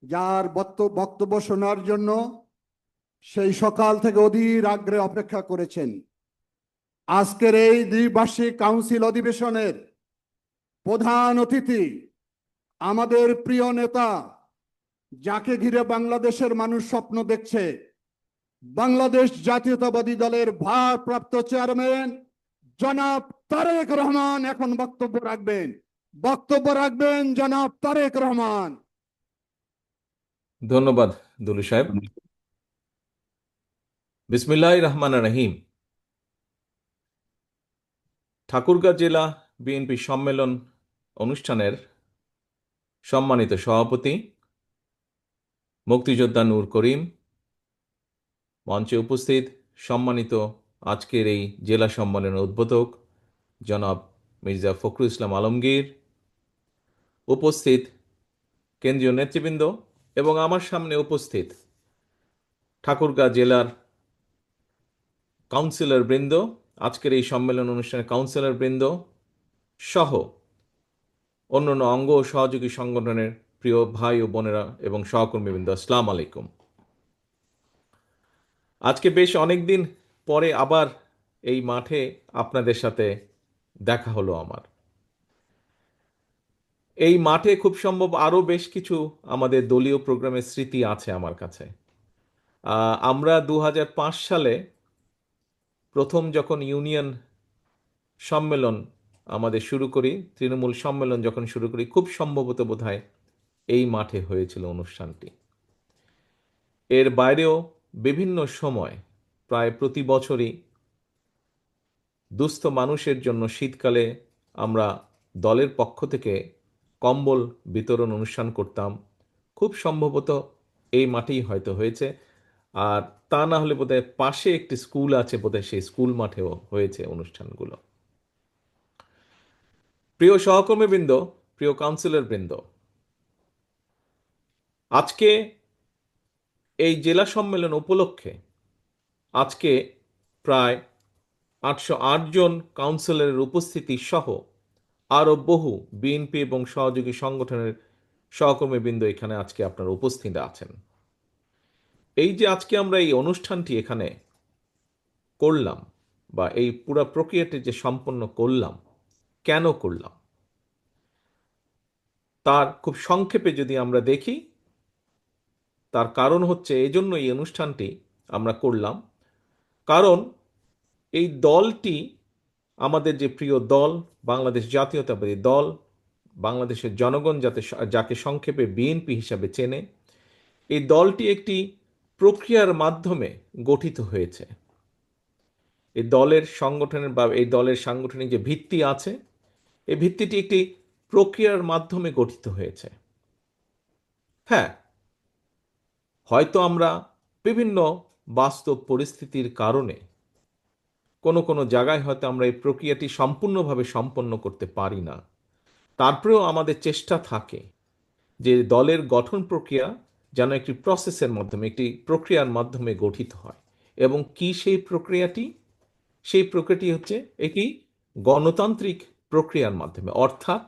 যার বক্তব্য শোনার জন্য সেই সকাল থেকে অধীর আগ্রহে অপেক্ষা করেছেন। আজকের এই দ্বিবার্ষিক কাউন্সিল অধিবেশনের প্রধান অতিথি আমাদের প্রিয় নেতা, যাকে ঘিরে বাংলাদেশের মানুষ স্বপ্ন দেখছে, বাংলাদেশ জাতীয়তাবাদী দলের ভারপ্রাপ্ত চেয়ারম্যান জনাব তারেক রহমান এখন বক্তব্য রাখবেন জনাব তারেক রহমান। ধন্যবাদ দুলু সাহেব। বিসমিল্লাহির রহমানির রহিম। ঠাকুরগাঁও জেলা বিএনপি সম্মেলন অনুষ্ঠানের সম্মানিত সভাপতি মুক্তিযোদ্ধা নূর করিম, মঞ্চে উপস্থিত সম্মানিত আজকের এই জেলা সম্মেলনের উদ্বোধক জনাব মির্জা ফখরুল ইসলাম আলমগীর, উপস্থিত কেন্দ্রীয় নেতৃবৃন্দ এবং আমার সামনে উপস্থিত ঠাকুরগাঁও জেলার কাউন্সিলর বৃন্দ, আজকের এই সম্মেলন অনুষ্ঠানের কাউন্সিলর বৃন্দ সহ অন্যান্য অঙ্গ ও সহযোগী সংগঠনের প্রিয় ভাই ও বোনেরা এবং সহকর্মীবৃন্দ, আসসালামু আলাইকুম। আজকে বেশ অনেকদিন পরে আবার এই মাঠে আপনাদের সাথে দেখা হলো আমার। এই মাঠে খুব সম্ভব আরও বেশ কিছু আমাদের দলীয় প্রোগ্রামের স্মৃতি আছে আমার কাছে। আমরা 2005 সালে প্রথম যখন ইউনিয়ন সম্মেলন আমাদের শুরু করি, তৃণমূল সম্মেলন যখন শুরু করি, খুব সম্ভবত বোধহয় এই মাঠে হয়েছিল অনুষ্ঠানটি। এর বাইরেও বিভিন্ন সময় প্রায় প্রতি বছরই দুস্থ মানুষের জন্য শীতকালে আমরা দলের পক্ষ থেকে কম্বল বিতরণ অনুষ্ঠান করতাম। খুব সম্ভবত এই মাঠেই হয়তো হয়েছে, আর তা না হলে বোধহয় পাশে একটি স্কুল আছে, বোধহয় সেই স্কুল মাঠেও হয়েছে অনুষ্ঠানগুলো। প্রিয় সহকর্মীবৃন্দ, প্রিয় কাউন্সিলর বৃন্দ, আজকে এই জেলা সম্মেলন উপলক্ষে আজকে প্রায় 808 জন কাউন্সিলরের উপস্থিতি সহ আরও বহু বিএনপি এবং সহযোগী সংগঠনের সহকর্মীবৃন্দ এখানে আজকে আপনারা উপস্থিত আছেন। এই যে আজকে আমরা এই অনুষ্ঠানটি এখানে করলাম, বা এই পুরো প্রক্রিয়াটি যে সম্পন্ন করলাম, কেন করলাম তার খুব সংক্ষেপে যদি আমরা দেখি, তার কারণ হচ্ছে এই জন্য এই অনুষ্ঠানটি আমরা করলাম, কারণ এই দলটি আমাদের যে প্রিয় দল বাংলাদেশ জাতীয়তাবাদী দল, বাংলাদেশের জনগণ যাকে সংক্ষেপে বিএনপি হিসাবে চেনে, এই দলটি একটি প্রক্রিয়ার মাধ্যমে গঠিত হয়েছে। এই দলের সংগঠনের বা এই দলের সাংগঠনিক যে ভিত্তি আছে, এই ভিত্তিটি একটি প্রক্রিয়ার মাধ্যমে গঠিত হয়েছে। হ্যাঁ, হয়তো আমরা বিভিন্ন বাস্তব পরিস্থিতির কারণে কোনো কোনো জায়গায় হয়তো আমরা এই প্রক্রিয়াটি সম্পূর্ণভাবে সম্পন্ন করতে পারি না। তারপরেও আমাদের চেষ্টা থাকে যে দলের গঠন প্রক্রিয়া যেন একটি প্রসেসের মাধ্যমে, একটি প্রক্রিয়ার মাধ্যমে গঠিত হয়। এবং কি সেই প্রক্রিয়াটি? সেই প্রক্রিয়াটি হচ্ছে একটি গণতান্ত্রিক প্রক্রিয়ার মাধ্যমে, অর্থাৎ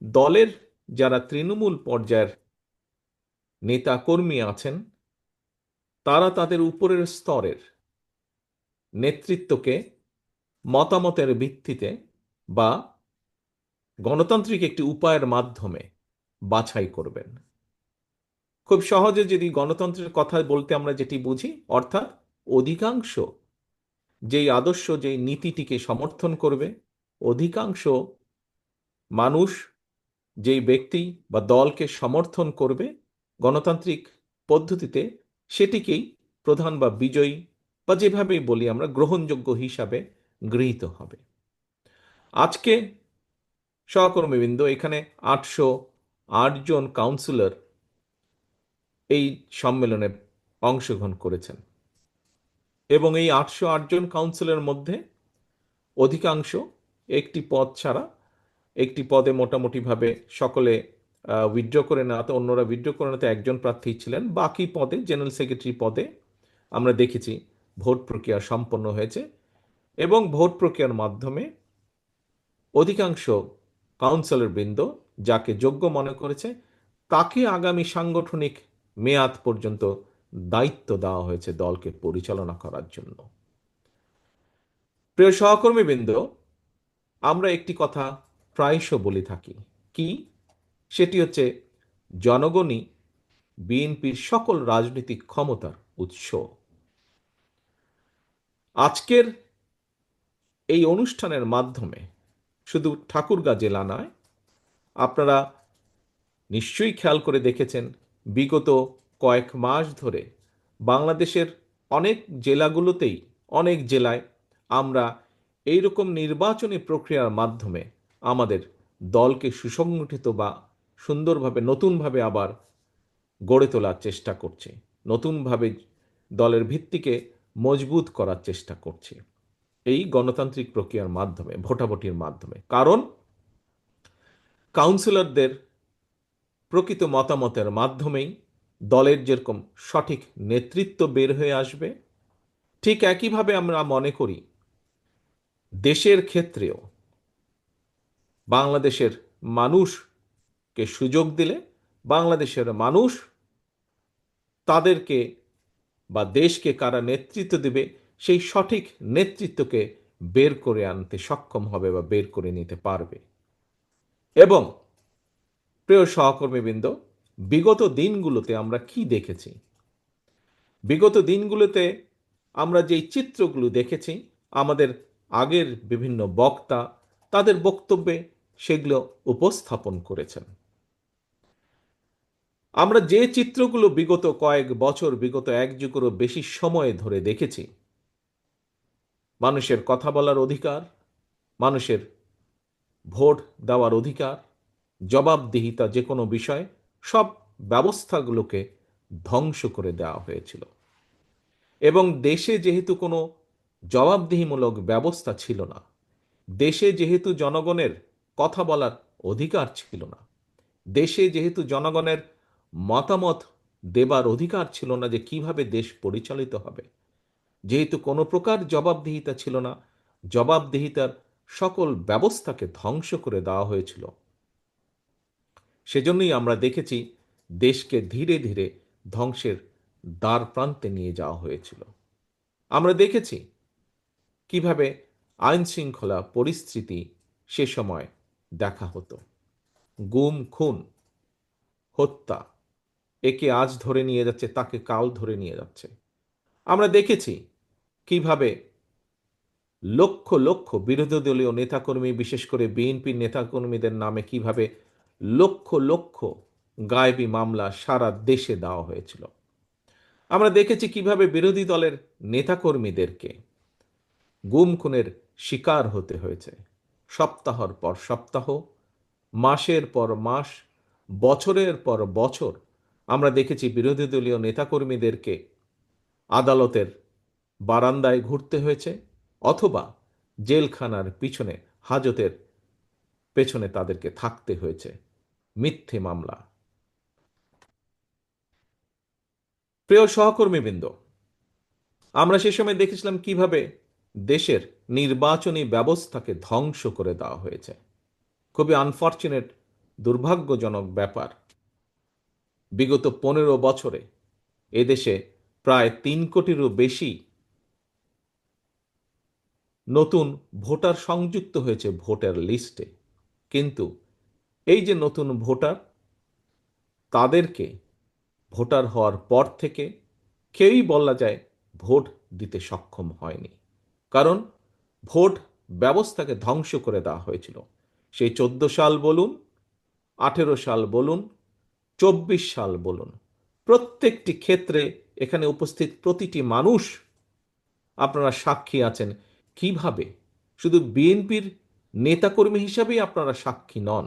দলের যারা তৃণমূল পর্যায়ের নেতা কর্মী আছেন, তারা তাদের উপরের স্তরের নেতৃত্বকে মতামতের ভিত্তিতে বা গণতান্ত্রিক একটি উপায়ের মাধ্যমে বাছাই করবেন। খুব সহজে যদি গণতন্ত্রের কথা বলতে আমরা যেটি বুঝি, অর্থাৎ অধিকাংশ যেই আদর্শ, যেই নীতিটিকে সমর্থন করবে, অধিকাংশ মানুষ যেই ব্যক্তি বা দলকে সমর্থন করবে গণতান্ত্রিক পদ্ধতিতে, সেটিকেই প্রধান বা বিজয়ী বা যেভাবেই বলি আমরা গ্রহণযোগ্য হিসাবে গৃহীত হবে। আজকে সহকর্মীবৃন্দ, এখানে 808 জন কাউন্সিলর এই সম্মেলনে অংশগ্রহণ করেছেন এবং এই 808 জন কাউন্সিলরের মধ্যে অধিকাংশ একটি পদ ছাড়া, একটি পদে মোটামুটিভাবে সকলে উইথড্র করে নেওয়াতে, অন্যরা উইথড্র করে নেওয়াতে একজন প্রার্থী ছিলেন। বাকি পদে, জেনারেল সেক্রেটারি পদে আমরা দেখেছি ভোট প্রক্রিয়া সম্পন্ন হয়েছে এবং ভোট প্রক্রিয়ার মাধ্যমে অধিকাংশ কাউন্সিলর বৃন্দ যাকে যোগ্য মনে করেছে তাকে আগামী সাংগঠনিক মেয়াদ পর্যন্ত দায়িত্ব দেওয়া হয়েছে দলকে পরিচালনা করার জন্য। প্রিয় সহকর্মীবৃন্দ, আমরা একটি কথা প্রায়শ বলে থাকি, কি? সেটি হচ্ছে জনগণই বিএনপির সকল রাজনৈতিক ক্ষমতার উৎস। আজকের এই অনুষ্ঠানের মাধ্যমে শুধু ঠাকুরগাঁ জেলা নয়, আপনারা নিশ্চয়ই খেয়াল করে দেখেছেন বিগত কয়েক মাস ধরে বাংলাদেশের অনেক জেলাগুলোতেই, অনেক জেলায় আমরা এইরকম নির্বাচনী প্রক্রিয়ার মাধ্যমে আমাদের দলকে সুসংগঠিত বা সুন্দরভাবে নতুনভাবে আবার গড়ে তোলার চেষ্টা করছি, নতুনভাবে দলের ভিত্তিকে মজবুত করার চেষ্টা করছি এই গণতান্ত্রিক প্রক্রিয়ার মাধ্যমে, ভোটাভুটির মাধ্যমে। কারণ কাউন্সিলরদের প্রকৃত মতামতের মাধ্যমেই দলের যেরকম সঠিক নেতৃত্ব বের হয়ে আসবে, ঠিক একইভাবে আমরা মনে করি দেশের ক্ষেত্রেও বাংলাদেশের মানুষকে সুযোগ দিলে বাংলাদেশের মানুষ তাদেরকে বা দেশকে কারা নেতৃত্ব দেবে সেই সঠিক নেতৃত্বকে বের করে আনতে সক্ষম হবে বা বের করে নিতে পারবে। এবং প্রিয় সহকর্মীবৃন্দ, বিগত দিনগুলোতে আমরা কি দেখেছি? বিগত দিনগুলোতে আমরা যেই চিত্রগুলো দেখেছি, আমাদের আগের বিভিন্ন বক্তা তাদের বক্তব্যে সেগুলো উপস্থাপন করেছেন। আমরা যে চিত্রগুলো বিগত কয়েক বছর, বিগত এক যুগেরও বেশি সময় ধরে দেখেছি, মানুষের কথা বলার অধিকার, মানুষের ভোট দেওয়ার অধিকার, জবাবদিহিতা, যে কোনো বিষয়, সব ব্যবস্থাগুলোকে ধ্বংস করে দেওয়া হয়েছিল। এবং দেশে যেহেতু কোনো জবাবদিহিমূলক ব্যবস্থা ছিল না, দেশে যেহেতু জনগণের কথা বলার অধিকার ছিল না, দেশে যেহেতু জনগণের মতামত দেবার অধিকার ছিল না যে কিভাবে দেশ পরিচালিত হবে, যেহেতু কোনো প্রকার জবাবদিহিতা ছিল না, জবাবদিহিতার সকল ব্যবস্থাকে ধ্বংস করে দেওয়া হয়েছিল। সেজন্যই আমরা দেখেছি দেশকে ধীরে ধীরে ধ্বংসের দ্বার প্রান্তে নিয়ে যাওয়া হয়েছিল। আমরা দেখেছি কিভাবে আইন শৃঙ্খলা পরিস্থিতি সে সময় দেখা হতো, গুম খুন, হত্যা, একে আজ ধরে নিয়ে যাচ্ছে, তাকে কাল ধরে নিয়ে যাচ্ছে। আমরা দেখেছি কিভাবে লক্ষ লক্ষ বিরোধী দলীয় নেতাকর্মী, বিশেষ করে বিএনপির নেতাকর্মীদের নামে কিভাবে লক্ষ লক্ষ গায়েবী মামলা সারা দেশে দেওয়া হয়েছিল। আমরা দেখেছি কিভাবে বিরোধী দলের নেতাকর্মীদেরকে গুম খুনের শিকার হতে হয়েছে, সপ্তাহের পর সপ্তাহ, মাসের পর মাস, বছরের পর বছর। আমরা দেখেছি বিরোধী দলীয় নেতাকর্মীদেরকে আদালতের বারান্দায় ঘুরতে হয়েছে, অথবা জেলখানার পিছনে, হাজতের পেছনে তাদেরকে থাকতে হয়েছে মিথ্যে মামলা। প্রিয় সহকর্মীবৃন্দ, আমরা সে সময় দেখেছিলাম কিভাবে দেশের নির্বাচনী ব্যবস্থাকে ধ্বংস করে দেওয়া হয়েছে। খুবই আনফর্চুনেট, দুর্ভাগ্যজনক ব্যাপার, বিগত 15 বছরে এদেশে প্রায় 3 কোটিরও বেশি নতুন ভোটার সংযুক্ত হয়েছে ভোটার লিস্টে। কিন্তু এই যে নতুন ভোটার, তাদেরকে ভোটার হওয়ার পর থেকে কেউই বলা যায় ভোট দিতে সক্ষম হয়নি। কারণ ভোট ব্যবস্থাকে ধ্বংস করে দেওয়া হয়েছিল। সেই 14 সাল বলুন, 18 সাল বলুন, 24 সাল বলুন, প্রত্যেকটি ক্ষেত্রে এখানে উপস্থিত প্রতিটি মানুষ আপনারা সাক্ষী আছেন কিভাবে, শুধু বিএনপির নেতাকর্মী হিসাবেই আপনারা সাক্ষী নন,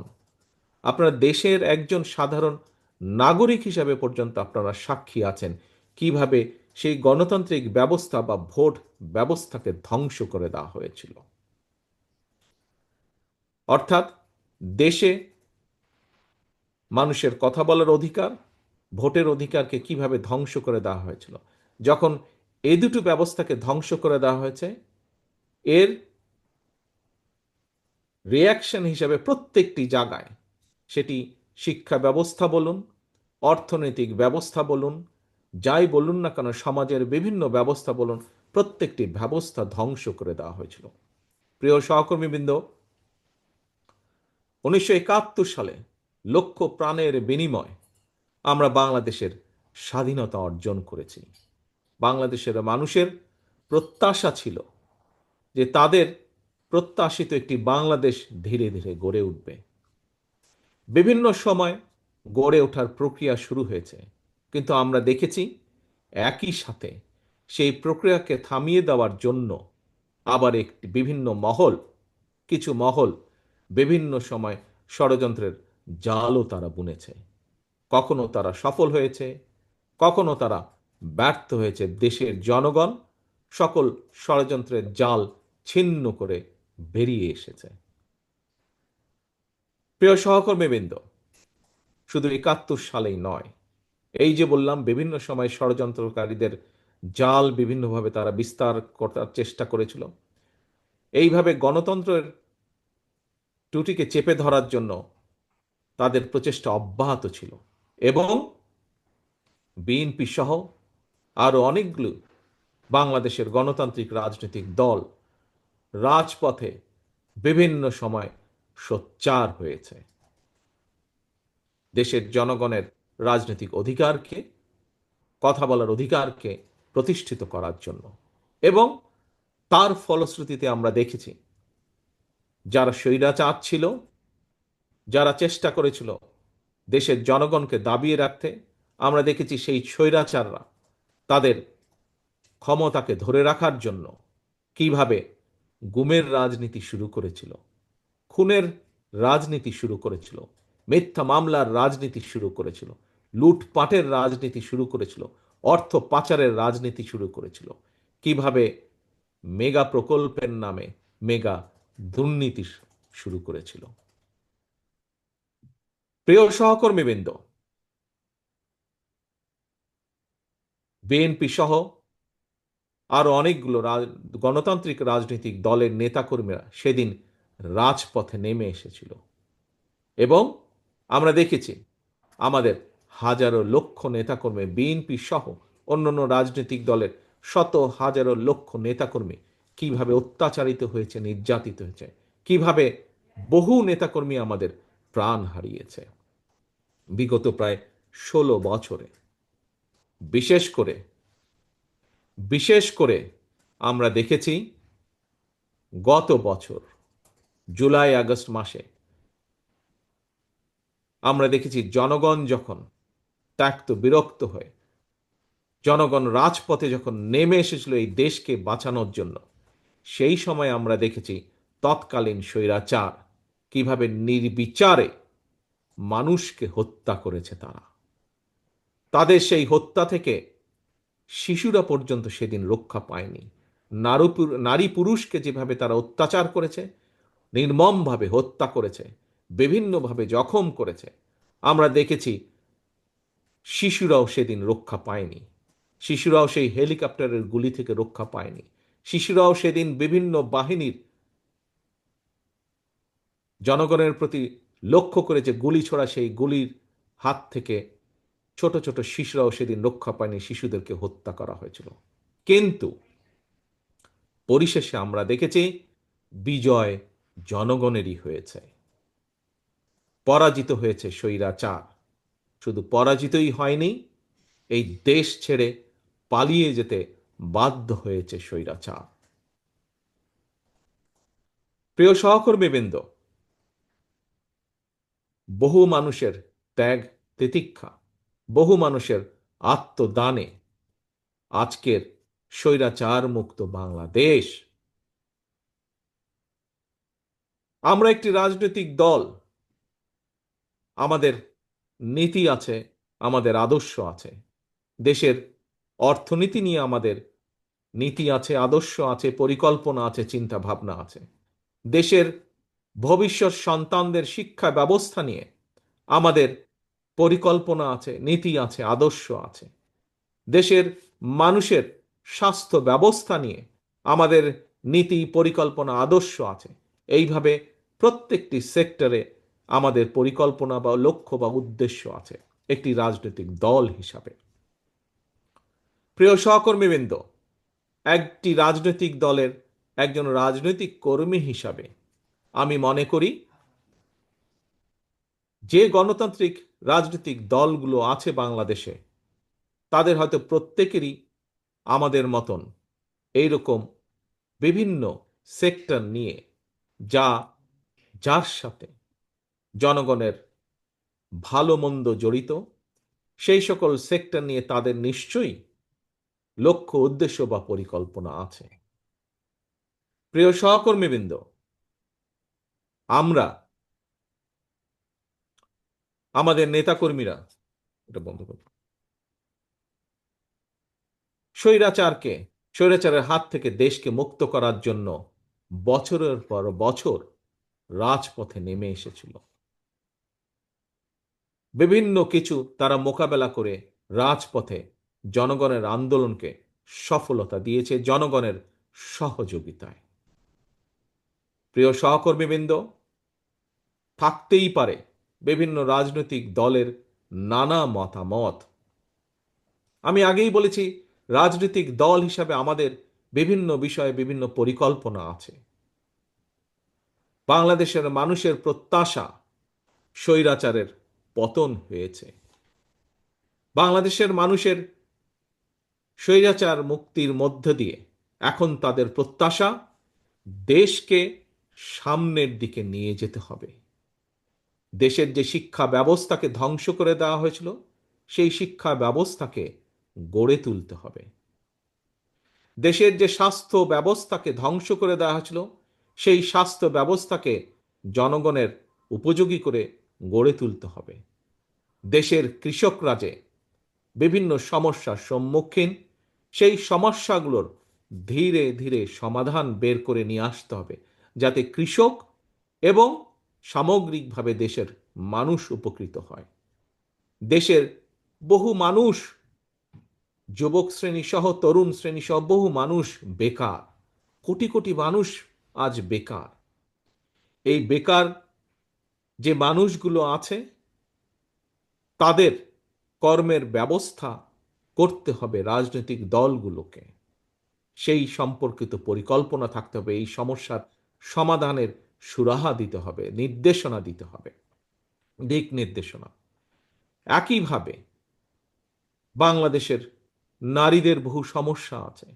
আপনারা দেশের একজন সাধারণ নাগরিক হিসাবে পর্যন্ত আপনারা সাক্ষী আছেন কিভাবে সেই গণতান্ত্রিক ব্যবস্থা বা ভোট ব্যবস্থাকে ধ্বংস করে দেওয়া হয়েছিল। অর্থাৎ দেশে মানুষের কথা বলার অধিকার, ভোটের অধিকারকে কিভাবে ধ্বংস করে দেওয়া হয়েছিল। যখন এই দুটো ব্যবস্থাকে ধ্বংস করে দেওয়া হয়েছে, এর রিয়াকশন হিসাবে প্রত্যেকটি জায়গায়, সেটি শিক্ষা ব্যবস্থা বলুন, অর্থনৈতিক ব্যবস্থা বলুন, যাই বলুন না কেন, সমাজের বিভিন্ন ব্যবস্থা বলুন, প্রত্যেকটি ব্যবস্থা ধ্বংস করে দেওয়া হয়েছিল। প্রিয় সহকর্মীবৃন্দ, 1971 সালে লক্ষ প্রাণের বিনিময় আমরা বাংলাদেশের স্বাধীনতা অর্জন করেছি। বাংলাদেশের মানুষের প্রত্যাশা ছিল যে তাদের প্রত্যাশিত একটি বাংলাদেশ ধীরে ধীরে গড়ে উঠবে। বিভিন্ন সময় গড়ে ওঠার প্রক্রিয়া শুরু হয়েছে, কিন্তু আমরা দেখেছি একই সাথে সেই প্রক্রিয়াকে থামিয়ে দেওয়ার জন্য আবার একটি কিছু মহল বিভিন্ন সময় ষড়যন্ত্রের জালও তারা বুনেছে। কখনো তারা সফল হয়েছে, কখনো তারা ব্যর্থ হয়েছে। দেশের জনগণ সকল ষড়যন্ত্রের জাল ছিন্ন করে বেরিয়ে এসেছে। প্রিয় সহকর্মীবৃন্দ, শুধু 71 সালেই নয়, এই যে বললাম বিভিন্ন সময় ষড়যন্ত্রকারীদের জাল বিভিন্নভাবে তারা বিস্তার করার চেষ্টা করেছিল, এইভাবে গণতন্ত্রের ত্রুটিকে চেপে ধরার জন্য তাদের প্রচেষ্টা অব্যাহত ছিল এবং বিএনপি সহ আরো অনেকগুলো বাংলাদেশের গণতান্ত্রিক রাজনৈতিক দল রাজপথে বিভিন্ন সময় সোচ্চার হয়েছে দেশের জনগণের রাজনৈতিক অধিকারকে, কথা বলার অধিকারকে প্রতিষ্ঠিত করার জন্য। এবং তার ফলশ্রুতিতে আমরা দেখেছি যারা স্বৈরাচার ছিল, যারা চেষ্টা করেছিল দেশের জনগণকে দাবিয়ে রাখতে, আমরা দেখেছি সেই স্বৈরাচাররা তাদের ক্ষমতাকে ধরে রাখার জন্য কিভাবে গুমের রাজনীতি শুরু করেছিল, খুনের রাজনীতি শুরু করেছিল, মিথ্যা মামলার রাজনীতি শুরু করেছিল, লুটপাটের রাজনীতি শুরু করেছিল, অর্থ পাচারের রাজনীতি শুরু করেছিল, কিভাবে মেগা প্রকল্পের নামে মেগা দুর্নীতি শুরু করেছিল। প্রিয় সহকর্মীবৃন্দ, বিএনপি সহ আরো অনেকগুলো গণতান্ত্রিক রাজনৈতিক দলের নেতাকর্মীরা সেদিন রাজপথে নেমে এসেছিল এবং আমরা দেখেছি আমাদের হাজারো লক্ষ নেতাকর্মী, বিএনপি সহ অন্যান্য রাজনৈতিক দলের শত হাজারো লক্ষ নেতাকর্মী কিভাবে অত্যাচারিত হয়েছে, নির্যাতিত হয়েছে, কিভাবে বহু নেতাকর্মী আমাদের প্রাণ হারিয়েছে বিগত প্রায় 16 বছরে। বিশেষ করে আমরা দেখেছি গত বছর জুলাই আগস্ট মাসে আমরা দেখেছি জনগণ যখন ত্যক্ত বিরক্ত হয়ে জনগণ রাজপথে যখন নেমে এসেছিল এই দেশকে বাঁচানোর জন্য, সেই সময় আমরা দেখেছি তৎকালীন স্বৈরাচার কিভাবে নির্বিচারে মানুষকে হত্যা করেছে। তাদের সেই হত্যা থেকে শিশুরা পর্যন্ত সেদিন রক্ষা পায়নি। নারী পুরুষকে যেভাবে তারা অত্যাচার করেছে, নির্মমভাবে হত্যা করেছে, বিভিন্নভাবে জখম করেছে, আমরা দেখেছি শিশুরাও সেদিন রক্ষা পায়নি। শিশুরাও সেই হেলিকপ্টারের গুলি থেকে রক্ষা পায়নি। শিশুরাও সেদিন বিভিন্ন বাহিনীর জনগণের প্রতি লক্ষ্য করে যে গুলি ছোড়া, সেই গুলির হাত থেকে ছোট ছোট শিশুরাও সেদিন রক্ষা পায়নি, শিশুদেরকে হত্যা করা হয়েছিল। কিন্তু পরিশেষে আমরা দেখেছি বিজয় জনগণেরই হয়েছে, পরাজিত হয়েছে স্বৈরাচার। শুধু পরাজিতই হয়নি, এই দেশ ছেড়ে পালিয়ে যেতে বাধ্য হয়েছে স্বৈরাচার। প্রিয় সহকর্মীবৃন্দ, বহু মানুষের ত্যাগ তিতিক্ষা, বহু মানুষের আত্মদানে আজকের স্বৈরাচার মুক্ত বাংলাদেশ। আমরা একটি রাজনৈতিক দল, আমাদের নীতি আছে, আমাদের আদর্শ আছে, দেশের অর্থনীতি নিয়ে আমাদের নীতি আছে, আদর্শ আছে, পরিকল্পনা আছে, চিন্তা ভাবনা আছে। দেশের ভবিষ্যৎ সন্তানদের শিক্ষা ব্যবস্থা নিয়ে আমাদের পরিকল্পনা আছে, নীতি আছে, আদর্শ আছে। দেশের মানুষের স্বাস্থ্য ব্যবস্থা নিয়ে আমাদের নীতি, পরিকল্পনা, আদর্শ আছে। এইভাবে প্রত্যেকটি সেক্টরে আমাদের পরিকল্পনা বা লক্ষ্য বা উদ্দেশ্য আছে একটি রাজনৈতিক দল হিসাবে। প্রিয় সহকর্মীবৃন্দ, একটি রাজনৈতিক দলের একজন রাজনৈতিক কর্মী হিসাবে আমি মনে করি যে গণতান্ত্রিক রাজনৈতিক দলগুলো আছে বাংলাদেশে, তাদের হয়তো প্রত্যেকেরই আমাদের মতন এইরকম বিভিন্ন সেক্টর নিয়ে যার সাথে জনগণের ভালো মন্দ জড়িত, সেই সকল সেক্টর নিয়ে তাদের নিশ্চয়ই লক্ষ্য উদ্দেশ্য বা পরিকল্পনা আছে। প্রিয় সহকর্মীবৃন্দ, আমরা আমাদের নেতাকর্মীরা, এটা বন্ধ করব, স্বৈরাচারের হাত থেকে দেশকে মুক্ত করার জন্য বছরের পর বছর রাজপথে নেমে এসেছিল। বিভিন্ন কিছু তারা মোকাবেলা করে রাজপথে জনগণের আন্দোলনকে সফলতা দিয়েছে জনগণের সহযোগিতায়। প্রিয় সহকর্মীবৃন্দ, থাকতেই পারে বিভিন্ন রাজনৈতিক দলের নানা মতামত। আমি আগেই বলেছি, রাজনৈতিক দল হিসাবে আমাদের বিভিন্ন বিষয়ে বিভিন্ন পরিকল্পনা আছে। বাংলাদেশের মানুষের প্রত্যাশা স্বৈরাচারের পতন হয়েছে। বাংলাদেশের মানুষের স্বৈরাচার মুক্তির মধ্য দিয়ে এখন তাদের প্রত্যাশা দেশকে সামনের দিকে নিয়ে যেতে হবে। দেশের যে শিক্ষা ব্যবস্থাকে ধ্বংস করে দেওয়া হয়েছিল, সেই শিক্ষা ব্যবস্থাকে গড়ে তুলতে হবে। দেশের যে স্বাস্থ্য ব্যবস্থাকে ধ্বংস করে দেওয়া হয়েছিল, সেই স্বাস্থ্য ব্যবস্থাকে জনগণের উপযোগী করে গড়ে তুলতে হবে। দেশের কৃষকরা যে বিভিন্ন সমস্যার সম্মুখীন, সেই সমস্যাগুলোর ধীরে ধীরে সমাধান বের করে নিয়ে আসতে হবে, যাতে কৃষক এবং সামগ্রিকভাবে দেশের মানুষ উপকৃত হয়। দেশের বহু মানুষ, যুবক শ্রেণী সহ তরুণ শ্রেণী সহ বহু মানুষ বেকার। কোটি কোটি মানুষ আজ বেকার। এই বেকার যে মানুষগুলো আছে, তাদের কর্মের ব্যবস্থা করতে হবে রাজনৈতিক দলগুলোকে। সেই সম্পর্কিত পরিকল্পনা থাকতে হবে, এই সমস্যার সমাধানের সুরাহা দিতে হবে, নির্দেশনা দিতে হবে, দিক নির্দেশনা। একইভাবে বাংলাদেশের নারীদের বহু সমস্যা আছে।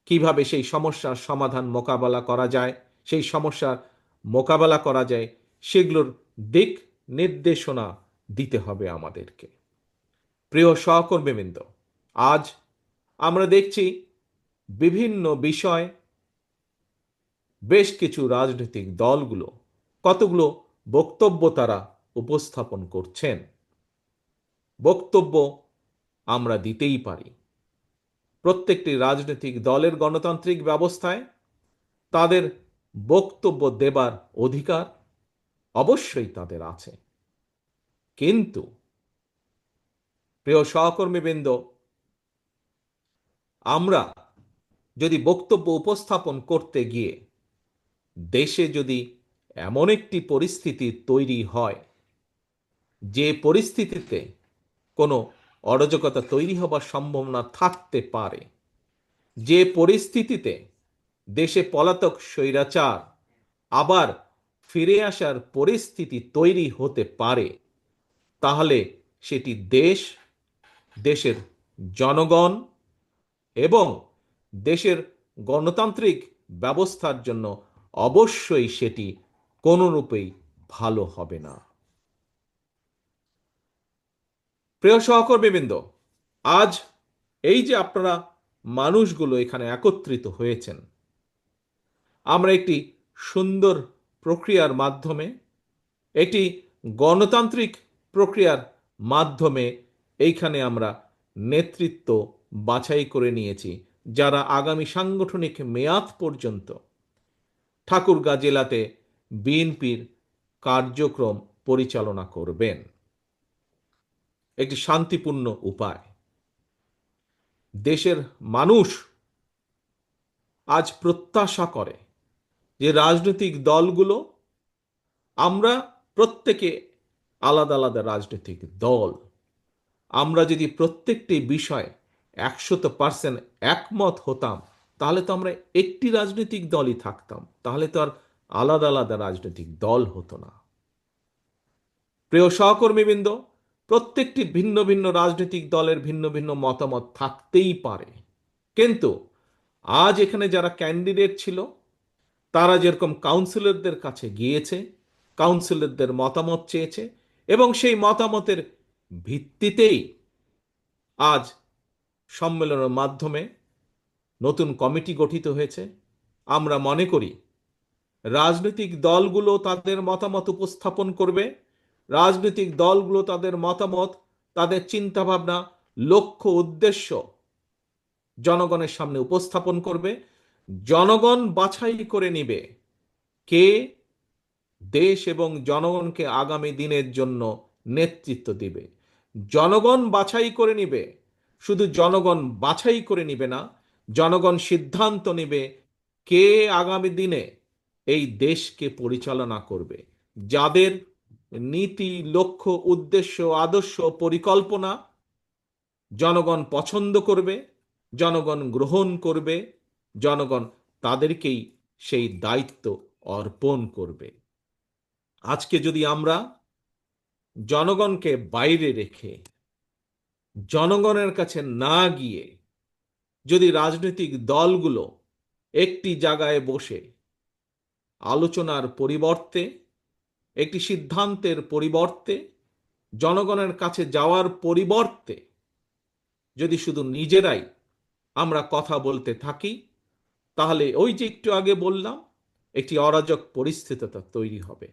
কিভাবে সেই সমস্যার সমাধান মোকাবেলা করা যায়, সেই সমস্যার মোকাবেলা করা যায়, সেগুলোর দিক নির্দেশনা দিতে হবে আমাদেরকে। প্রিয় সহকর্মীবৃন্দ, আজ আমরা দেখছি বিভিন্ন বিষয় বেশ কিছু রাজনৈতিক দলগুলো কতগুলো বক্তব্য তারা উপস্থাপন করছেন। বক্তব্য আমরা দিতেই পারি। প্রত্যেকটি রাজনৈতিক দলের গণতান্ত্রিক ব্যবস্থায় তাদের বক্তব্য দেবার অধিকার অবশ্যই তাদের আছে। কিন্তু প্রিয় সহকর্মীবৃন্দ, আমরা যদি বক্তব্য উপস্থাপন করতে গিয়ে দেশে যদি এমন একটি পরিস্থিতি তৈরি হয়, যে পরিস্থিতিতে কোনো অরাজকতা তৈরি হবার সম্ভাবনা থাকতে পারে, যে পরিস্থিতিতে দেশে পলাতক স্বৈরাচার আবার ফিরে আসার পরিস্থিতি তৈরি হতে পারে, তাহলে সেটি দেশ, দেশের জনগণ এবং দেশের গণতান্ত্রিক ব্যবস্থার জন্য অবশ্যই সেটি কোনোরূপেই ভালো হবে না। প্রিয় সহকর্মীবৃন্দ, আজ এই যে আপনারা মানুষগুলো এখানে একত্রিত হয়েছেন, আমরা একটি সুন্দর প্রক্রিয়ার মাধ্যমে, একটি গণতান্ত্রিক প্রক্রিয়ার মাধ্যমে এইখানে আমরা নেতৃত্ব বাছাই করে নিয়েছি, যারা আগামী সাংগঠনিক মেয়াদ পর্যন্ত ঠাকুরগাঁ জেলাতে বিএনপির কার্যক্রম পরিচালনা করবেন। একটি শান্তিপূর্ণ উপায়। দেশের মানুষ আজ প্রত্যাশা করে যে রাজনৈতিক দলগুলো, আমরা প্রত্যেকে আলাদা আলাদা রাজনৈতিক দল। আমরা যদি প্রত্যেকটি বিষয়ে 100% একমত হতাম, তাহলে তো আমরা একটি রাজনৈতিক দলই থাকতাম, তাহলে তো আর আলাদা আলাদা রাজনৈতিক দল হতো না। প্রিয় সহকর্মীবৃন্দ, প্রত্যেকটি ভিন্ন ভিন্ন রাজনৈতিক দলের ভিন্ন ভিন্ন মতামত থাকতেই পারে, কিন্তু আজ এখানে যারা ক্যান্ডিডেট ছিল তারা যেরকম কাউন্সিলরদের কাছে গিয়েছে, কাউন্সিলরদের মতামত চেয়েছে, এবং সেই মতামতের ভিত্তিতেই আজ সম্মেলনের মাধ্যমে নতুন কমিটি গঠিত হয়েছে। আমরা মনে করি রাজনৈতিক দলগুলো তাদের মতামত উপস্থাপন করবে, রাজনৈতিক দলগুলো তাদের মতামত, তাদের চিন্তাভাবনা, লক্ষ্য, উদ্দেশ্য জনগণের সামনে উপস্থাপন করবে। জনগণ বাছাই করে নিবে কে দেশ এবং জনগণকে আগামী দিনের জন্য নেতৃত্ব দিবে। জনগণ বাছাই করে নিবে, শুধু জনগণ বাছাই করে নিবে না, জনগণ সিদ্ধান্ত নিবে কে আগামী দিনে এই দেশকে পরিচালনা করবে। যাদের নীতি, লক্ষ্য, উদ্দেশ্য, আদর্শ, পরিকল্পনা জনগণ পছন্দ করবে, জনগণ গ্রহণ করবে, জনগণ তাদেরকেই সেই দায়িত্ব অর্পণ করবে। আজকে যদি আমরা জনগণকে বাইরে রেখে, জনগণের কাছে না গিয়ে যদি রাজনৈতিক দলগুলো একটি জায়গায় বসে আলোচনার পরিবর্তে, একটি সিদ্ধান্তের পরিবর্তে, জনগণের কাছে যাওয়ার পরিবর্তে যদি শুধু নিজেরাই আমরা কথা বলতে থাকি, তাহলে ওই যে একটু আগে বললাম, একটি অরাজক পরিস্থিতি তৈরি হবে।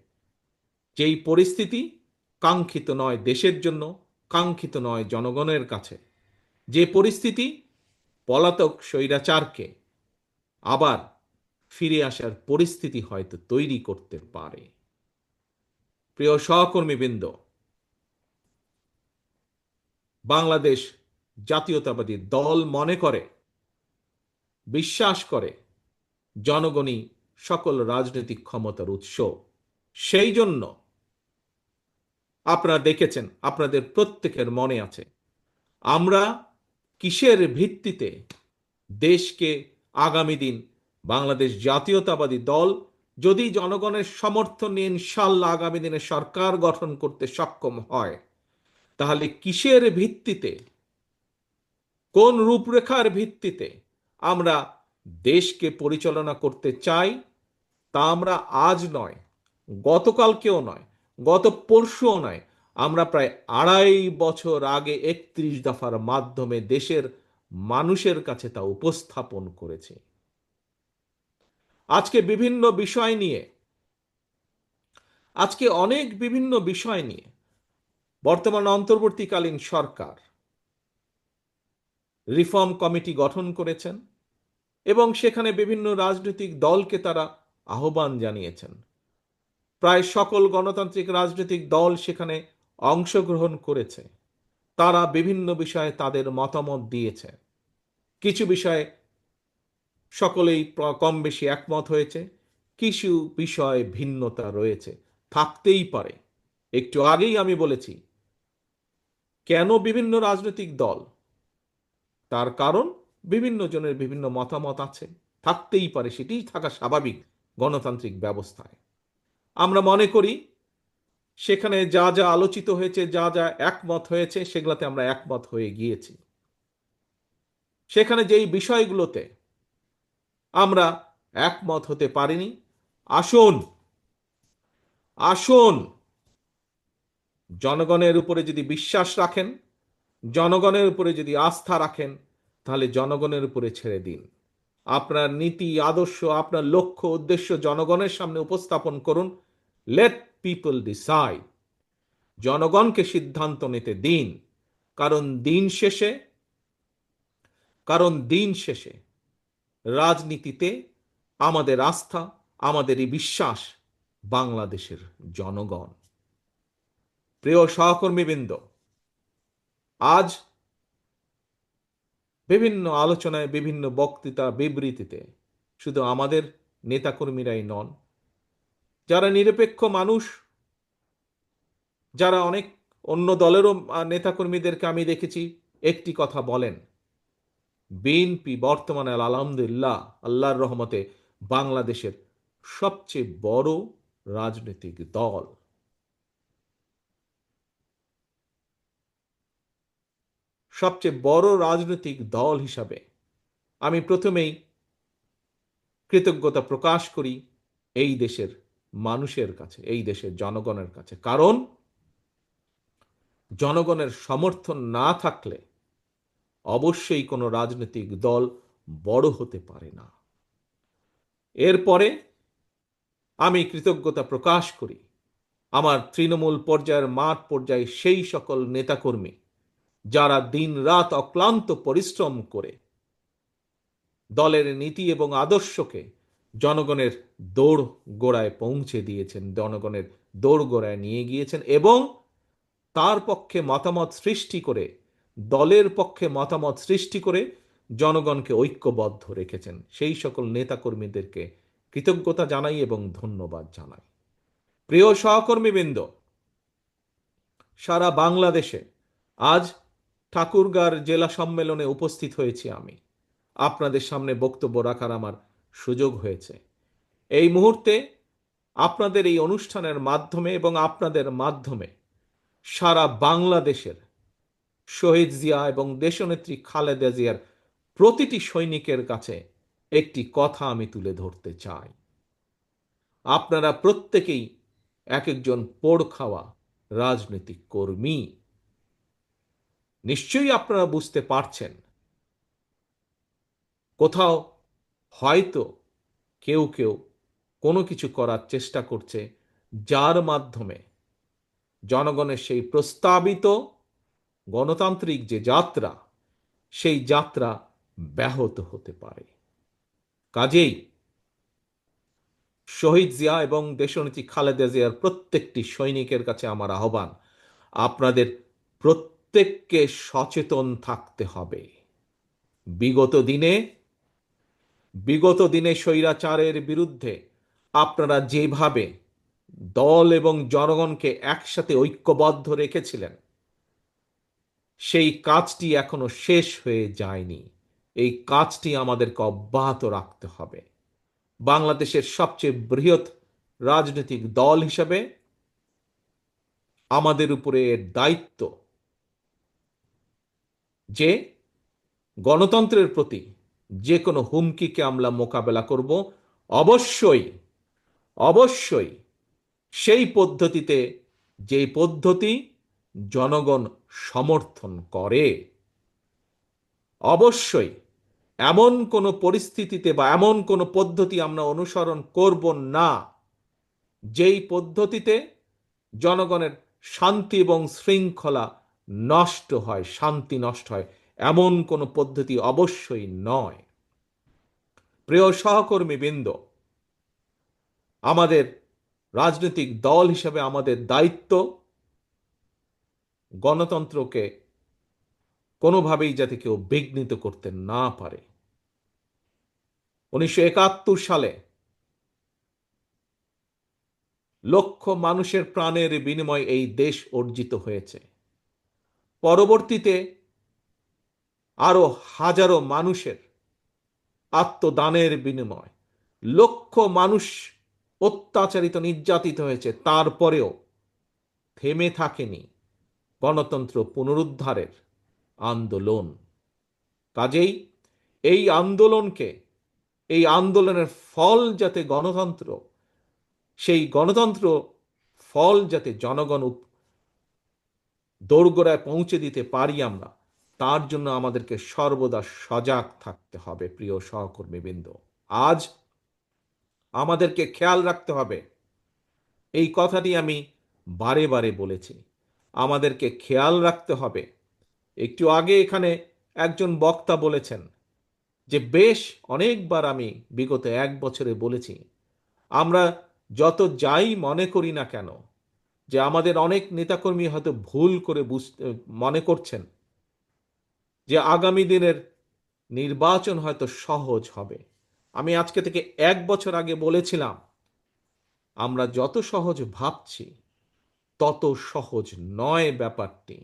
যেই পরিস্থিতি কাঙ্ক্ষিত নয় দেশের জন্য, কাঙ্ক্ষিত নয় জনগণের কাছে। যে পরিস্থিতি পলাতক স্বৈরাচারকে আবার ফিরে আসার পরিস্থিতি হয়তো তৈরি করতে পারে। প্রিয় সহকর্মীবৃন্দ, বাংলাদেশ জাতীয়তাবাদী দল মনে করে, বিশ্বাস করে জনগণই সকল রাজনৈতিক ক্ষমতার উৎস। সেই জন্য আপনারা দেখেছেন, আপনাদের প্রত্যেকের মনে আছে, আমরা কিসের ভিত্তিতে দেশকে আগামী দিন বাংলাদেশ জাতীয়তাবাদী দল যদি জনগণের সমর্থন নিয়ে ইনশাল্লাহ আগামী দিনে সরকার গঠন করতে সক্ষম হয়, তাহলে কিসের ভিত্তিতে, কোন রূপরেখার ভিত্তিতে আমরা দেশকে পরিচালনা করতে চাই, তা আমরা আজ নয়, গতকালকেও নয়, গত পরশুও নয়, আমরা প্রায় 2.5 বছর আগে 31 দফার মাধ্যমে দেশের মানুষের কাছে তা উপস্থাপন করেছে। আজকে বিভিন্ন বিষয় নিয়ে, আজকে অনেক বিভিন্ন বিষয় নিয়ে বর্তমান অন্তর্বর্তীকালীন সরকার রিফর্ম কমিটি গঠন করেছেন এবং সেখানে বিভিন্ন রাজনৈতিক দলকে তারা আহ্বান জানিয়েছেন। প্রায় সকল গণতান্ত্রিক রাজনৈতিক দল সেখানে অংশগ্রহণ করেছে। তারা বিভিন্ন বিষয়ে তাদের মতামত দিয়েছে। কিছু বিষয়ে সকলেই কম বেশি একমত হয়েছে, কিছু বিষয়ে ভিন্নতা রয়েছে, থাকতেই পারে। একটু আগেই আমি বলেছি কেন বিভিন্ন রাজনৈতিক দল, তার কারণ বিভিন্ন জনের বিভিন্ন মতামত আছে, থাকতেই পারে, সেটিই থাকা স্বাভাবিক গণতান্ত্রিক ব্যবস্থায়। আমরা মনে করি সেখানে যা যা আলোচিত হয়েছে, যা যা একমত হয়েছে, সেগুলোতে আমরা একমত হয়ে গিয়েছি। সেখানে যেই বিষয়গুলোতে আমরা একমত হতে পারিনি, আসুন আসুন জনগণের উপরে যদি বিশ্বাস রাখেন, জনগণের উপরে যদি আস্থা রাখেন, তাহলে জনগণের উপরে ছেড়ে দিন। আপনার নীতি, আদর্শ, আপনার লক্ষ্য, উদ্দেশ্য জনগণের সামনে উপস্থাপন করুন। Late people decide. জনগণকে সিদ্ধান্ত নিতে দিন। কারণ দিন শেষে রাজনীতিতে আমাদের আস্থা, আমাদের এই বিশ্বাস বাংলাদেশের জনগণ। প্রিয় সহকর্মীবৃন্দ, আজ বিভিন্ন আলোচনায়, বিভিন্ন বক্তৃতা, বিবৃতিতে শুধু আমাদের নেতাকর্মীরাই নন, যারা নিরপেক্ষ মানুষ, যারা অনেক অন্য দলেরও নেতাকর্মীদেরকে আমি দেখেছি একটি কথা বলেন, বিএনপি বর্তমানে আলহামদুলিল্লাহ আল্লাহর রহমতে বাংলাদেশের সবচেয়ে বড় রাজনৈতিক দল। সবচেয়ে বড় রাজনৈতিক দল হিসাবে আমি প্রথমেই কৃতজ্ঞতা প্রকাশ করি এই দেশের মানুষের কাছে, এই দেশের জনগণের কাছে। কারণ জনগণের সমর্থন না থাকলে অবশ্যই কোনো রাজনৈতিক দল বড় হতে পারে না। এরপরে আমি কৃতজ্ঞতা প্রকাশ করি আমার তৃণমূল পর্যায়ের মাঠ পর্যায়ে সেই সকল নেতাকর্মী যারা দিনরাত অক্লান্ত পরিশ্রম করে দলের নীতি এবং আদর্শকে জনগণের দৌড় গোড়ায় পৌঁছে দিয়েছেন, জনগণের দৌড় গোড়ায় নিয়ে গিয়েছেন এবং তার পক্ষে মতামত সৃষ্টি করে, দলের পক্ষে মতামত সৃষ্টি করে জনগণকে ঐক্যবদ্ধ রেখেছেন। সেই সকল নেতাকর্মীদেরকে কৃতজ্ঞতা জানাই এবং ধন্যবাদ জানাই। প্রিয় সহকর্মীবৃন্দ, সারা বাংলাদেশে আজ ঠাকুরগাঁর জেলা সম্মেলনে উপস্থিত হয়েছি আমি। আপনাদের সামনে বক্তব্য রাখার আমার সুযোগ হয়েছে। এই মুহূর্তে আপনাদের এই অনুষ্ঠানের মাধ্যমে এবং আপনাদের মাধ্যমে সারা বাংলাদেশের শহীদ জিয়া এবং দেশনেত্রী খালেদা জিয়ার প্রতিটি সৈনিকের কাছে একটি কথা আমি তুলে ধরতে চাই। আপনারা প্রত্যেকেই এক একজন পোড় খাওয়া রাজনৈতিক কর্মী। নিশ্চয়ই আপনারা বুঝতে পারছেন কোথাও হয়তো কেউ কেউ কোনো কিছু করার চেষ্টা করছে যার মাধ্যমে জনগণের সেই প্রস্তাবিত গণতান্ত্রিক যে যাত্রা, সেই যাত্রা ব্যাহত হতে পারে। কাজেই শহীদ জিয়া এবং দেশনেত্রী খালেদা জিয়ার প্রত্যেকটি সৈনিকের কাছে আমার আহ্বান, আপনাদের প্রত্যেককে সচেতন থাকতে হবে। বিগত দিনে স্বৈরাচারের বিরুদ্ধে আপনারা যেভাবে দল এবং জনগণকে একসাথে ঐক্যবদ্ধ রেখেছিলেন, সেই কাজটি এখনো শেষ হয়ে যায়নি। এই কাজটি আমাদেরকে অব্যাহত রাখতে হবে। বাংলাদেশের সবচেয়ে বৃহৎ রাজনৈতিক দল হিসেবে আমাদের উপরে এর দায়িত্ব যে গণতন্ত্রের প্রতি যে কোনো হুমকিকে আমরা মোকাবেলা করব। অবশ্যই অবশ্যই সেই পদ্ধতিতে, যে পদ্ধতি জনগণ সমর্থন করে। অবশ্যই এমন কোনো পরিস্থিতিতে বা এমন কোনো পদ্ধতি আমরা অনুসরণ করব না যেই পদ্ধতিতে জনগণের শান্তি এবং শৃঙ্খলা নষ্ট হয়, শান্তি নষ্ট হয়, এমন কোনো পদ্ধতি অবশ্যই নয়। প্রিয় সহকর্মীবৃন্দ, আমাদের রাজনৈতিক দল হিসেবে আমাদের দায়িত্ব গণতন্ত্রকে কোনোভাবেই যাতে কেউ বিঘ্নিত করতে না পারে। 1971 সালে লক্ষ মানুষের প্রাণের বিনিময়ে এই দেশ অর্জিত হয়েছে। পরবর্তীতে আরো হাজারো মানুষের আত্মদানের বিনিময় লক্ষ মানুষ অত্যাচারিত, নির্যাতিত হয়েছে। তারপরেও থেমে থাকেনি গণতন্ত্র পুনরুদ্ধারের আন্দোলন। কাজেই এই আন্দোলনের ফল যাতে গণতন্ত্র, সেই গণতন্ত্র ফল যাতে জনগণ দোরগোড়ায় পৌঁছে দিতে পারি আমরা, তার জন্য আমাদেরকে সর্বদা সজাগ থাকতে হবে। প্রিয় সহকর্মীবৃন্দ, আজ আমাদেরকে খেয়াল রাখতে হবে, এই কথাটি আমি বারে বারে বলেছি, আমাদেরকে খেয়াল রাখতে হবে। একটু আগে এখানে একজন বক্তা বলেছেন যে বেশ অনেকবার আমি বিগত 1 বছরে বলেছি, আমরা যত যাই মনে করি না কেন, যে আমাদের অনেক নেতাকর্মী হয়তো ভুল করে মনে করছেন যে আগামী দিনের নির্বাচন হয়তো সহজ হবে। আমি আজকে থেকে 1 বছর আগে বলেছিলাম, আমরা যত সহজ ভাবছি তত সহজ নয় ব্যাপারটি।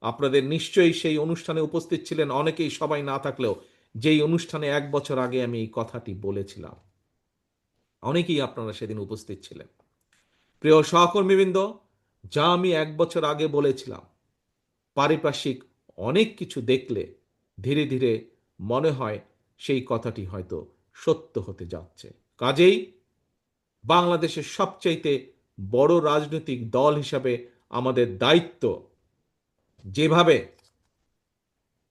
আপনাদের নিশ্চয়ই সেই অনুষ্ঠানে উপস্থিত ছিলেন অনেকেই, সবাই না থাকলেও যেই অনুষ্ঠানে 1 বছর আগে আমি এই কথাটি বলেছিলাম, অনেকেই আপনারা সেদিন উপস্থিত ছিলেন। প্রিয় সহকর্মীবৃন্দ, যা আমি 1 বছর আগে বলেছিলাম, পারিপার্শ্বিক অনেক কিছু দেখলে ধীরে ধীরে মনে হয় সেই কথাটি হয়তো সত্য হতে যাচ্ছে। কাজেই বাংলাদেশের সবচাইতে বড় রাজনৈতিক দল হিসাবে আমাদের দায়িত্ব, যেভাবে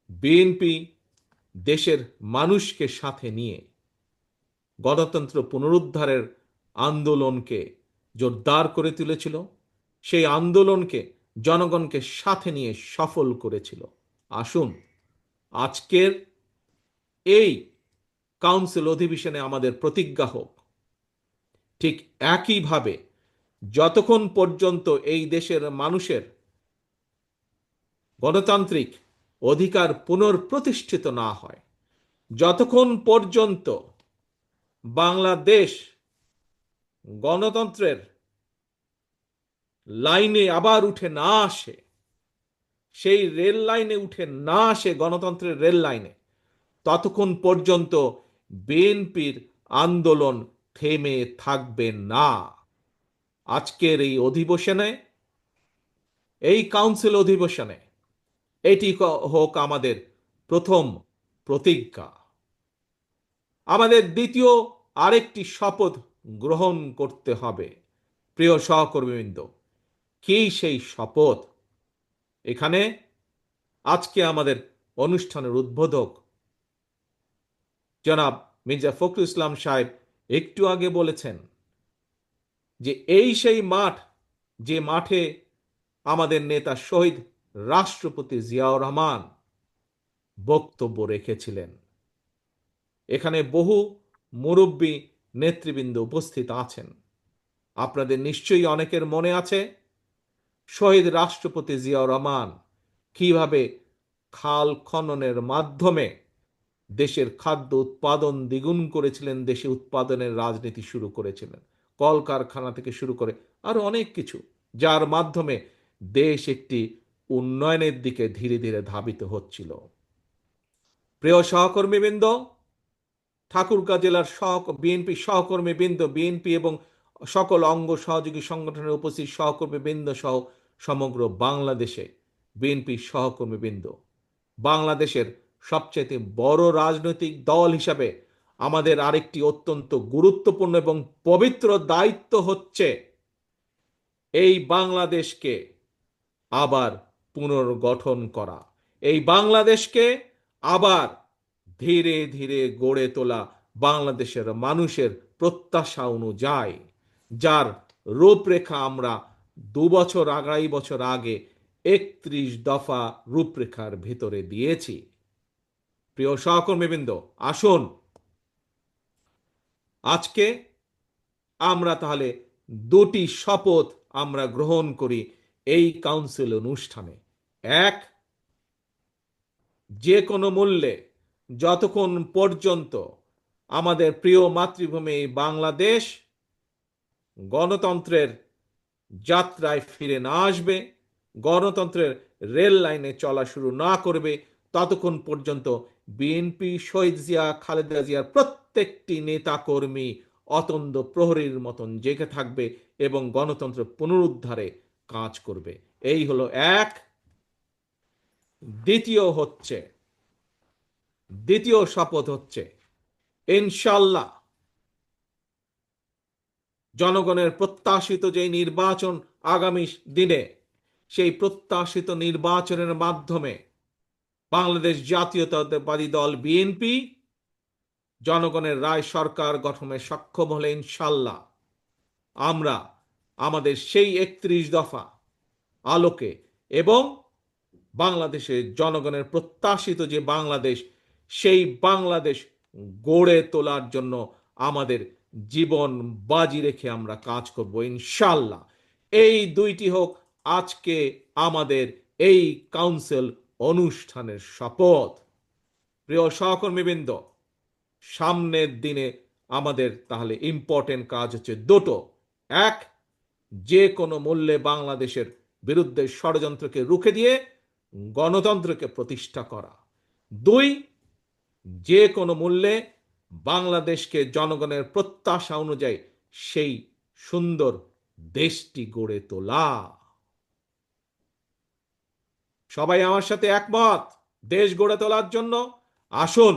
বিএনপি দেশের মানুষকে সাথে নিয়ে গণতন্ত্র পুনরুদ্ধারের আন্দোলনকে জোরদার করে তুলেছিল, সেই আন্দোলনকে জনগণকে সাথে নিয়ে সফল করেছিল। আসুন আজকের এই কাউন্সিল অধিবেশনে আমাদের প্রতিজ্ঞা হোক, ঠিক একইভাবে যতক্ষণ পর্যন্ত এই দেশের মানুষের গণতান্ত্রিক অধিকার পুনঃপ্রতিষ্ঠিত না হয়, যতক্ষণ পর্যন্ত বাংলাদেশ গণতন্ত্রের লাইনে আবার উঠে না আসে, সেই রেল লাইনে উঠে না আসে, গণতন্ত্রের রেল লাইনে, ততক্ষণ পর্যন্ত বিএনপির আন্দোলন থেমে থাকবে না। আজকের এই অধিবেশনে, এই কাউন্সিল অধিবেশনে এটি হোক আমাদের প্রথম প্রতিজ্ঞা। আমাদের দ্বিতীয় আরেকটি শপথ গ্রহণ করতে হবে। প্রিয় সহকর্মীবৃন্দ, কি সেই শপথ? এখানে আজকে আমাদের অনুষ্ঠানের উদ্বোধক জনাব মির্জা ফখরুল ইসলাম সাহেব একটু আগে বলেছেন যে এই সেই মাঠ, যে মাঠে আমাদের নেতা শহীদ রাষ্ট্রপতি জিয়াউর রহমান বক্তব্য রেখেছিলেন। এখানে বহু মুরব্বী নেতৃবৃন্দ উপস্থিত আছেন। আপনাদের নিশ্চয়ই অনেকের মনে আছে শহীদ রাষ্ট্রপতি জিয়াউর রহমান কিভাবে খাল খননের মাধ্যমে দেশের খাদ্য উৎপাদন দ্বিগুণ করেছিলেন, দেশে উৎপাদনের রাজনীতি শুরু করেছিলেন, কলকারখানা থেকে শুরু করে আরো অনেক কিছু, যার মাধ্যমে দেশ একটি উন্নয়নের দিকে ধীরে ধীরে ধাবিত হচ্ছিল। প্রিয় সহকর্মীবৃন্দ, ঠাকুরগাঁও জেলার বিএনপি সহকর্মী বৃন্দ, বিএনপি এবং সকল অঙ্গ সহযোগী সংগঠনের উপস্থিত সহকর্মী বৃন্দ সহ সমগ্র বাংলাদেশে বিএনপি সহকর্মী বৃন্দ, বাংলাদেশের সবচেয়ে বড় রাজনৈতিক দল হিসাবে আমাদের আরেকটি অত্যন্ত গুরুত্বপূর্ণ এবং পবিত্র দায়িত্ব হচ্ছে এই বাংলাদেশকে আবার পুনর্গঠন করা, এই বাংলাদেশকে আবার ধীরে ধীরে গড়ে তোলা, বাংলাদেশের মানুষের প্রত্যাশা অনুযায়ী, যার রূপরেখা আমরা 2 বছর, 2.5 বছর আগে 31 দফা রূপরেখার ভিতরে দিয়েছি। প্রিয় সহকর্মীবৃন্দ, আসুন আজকে আমরা তাহলে দুটি শপথ আমরা গ্রহণ করি এই কাউন্সিল অনুষ্ঠানে। এক, যে কোনো মূল্যে যতক্ষণ পর্যন্ত আমাদের প্রিয় মাতৃভূমি বাংলাদেশ গণতন্ত্রের যাত্রায় ফিরে না আসবে, গণতন্ত্রের রেল লাইনে চলা শুরু না করবে, ততক্ষণ পর্যন্ত বিএনপি শহীদ জিয়া, খালেদা জিয়ার প্রত্যেকটি নেতা কর্মী অতন্দ্র প্রহরীর মতন জেগে থাকবে এবং গণতন্ত্র পুনরুদ্ধারে কাজ করবে। এই হলো এক। দ্বিতীয় শপথ হচ্ছে ইনশাল্লাহ জনগণের প্রত্যাশিত যে নির্বাচন আগামী দিনে, সেই প্রত্যাশিত নির্বাচনের মাধ্যমে বাংলাদেশ জাতীয়তাবাদী দল বিএনপি জনগণের রায় সরকার গঠনে সক্ষম হলে ইনশাল্লাহ আমরা আমাদের সেই 31 দফা আলোকে এবং বাংলাদেশের জনগণের প্রত্যাশিত যে বাংলাদেশ, সেই বাংলাদেশ গড়ে তোলার জন্য আমাদের জীবন বাজি রেখে আমরা কাজ করব ইনশাল্লাহ। এই দুইটি হোক আজকে আমাদের এই কাউন্সিল অনুষ্ঠানের শপথ। প্রিয় সহকর্মীবৃন্দ, সামনের দিনে আমাদের তাহলে ইম্পর্টেন্ট কাজ হচ্ছে দুটো। এক, যে কোনো মূল্যে বাংলাদেশের বিরুদ্ধে ষড়যন্ত্রকে রুখে দিয়ে গণতন্ত্রকে প্রতিষ্ঠা করা। 2, যে কোনো মূল্যে বাংলাদেশকে জনগণের প্রত্যাশা অনুযায়ী সেই সুন্দর দেশটি গড়ে তোলা। সবাই আমার সাথে একমত দেশ গড়ে তোলার জন্য? আসুন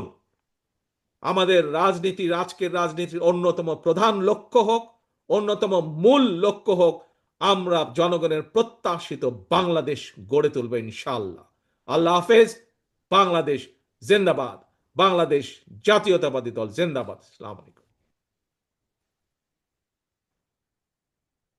আমাদের রাজনীতি, আজকের রাজনীতির অন্যতম প্রধান লক্ষ্য হোক, অন্যতম মূল লক্ষ্য হোক, আমরা জনগণের প্রত্যাশিত বাংলাদেশ গড়ে তুলব ইনশাআল্লাহ। আল্লাহ হাফেজ। বাংলাদেশ জিন্দাবাদ। বাংলাদেশ জাতীয়তাবাদী দল জিন্দাবাদ। আসসালামু আলাইকুম।